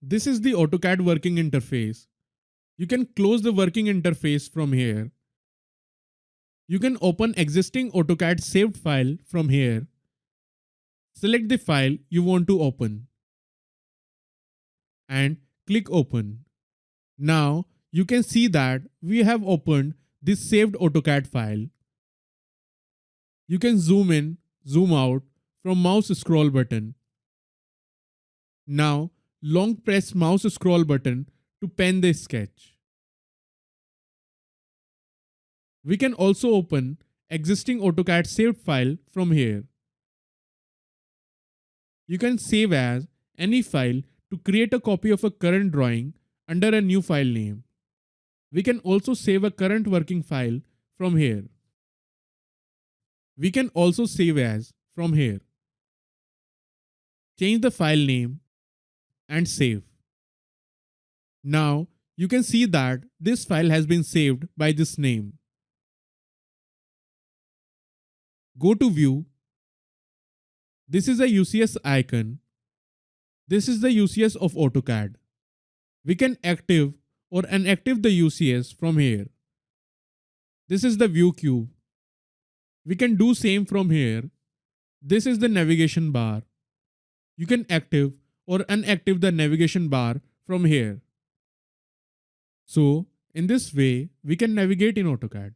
This is the AutoCAD working interface. You can close the working interface from here. You can open existing AutoCAD saved file from here. Select the file you want to open and click open. Now you can see that we have opened this saved AutoCAD file. You can zoom in, zoom out from mouse scroll button. Now long press mouse scroll button to pen the sketch. We can also open existing AutoCAD saved file from here. You can save as any file to create a copy of a current drawing under a new file name. We can also save a current working file from here. We can also save as from here. Change the file name and save. Now you can see that this file has been saved by this name. Go to View. This is a UCS icon. This is the UCS of AutoCAD. We can active or inactive the UCS from here. This is the View cube. We can do same from here. This is the navigation bar. You can active or inactive the navigation bar from here. So in this way, we can navigate in AutoCAD.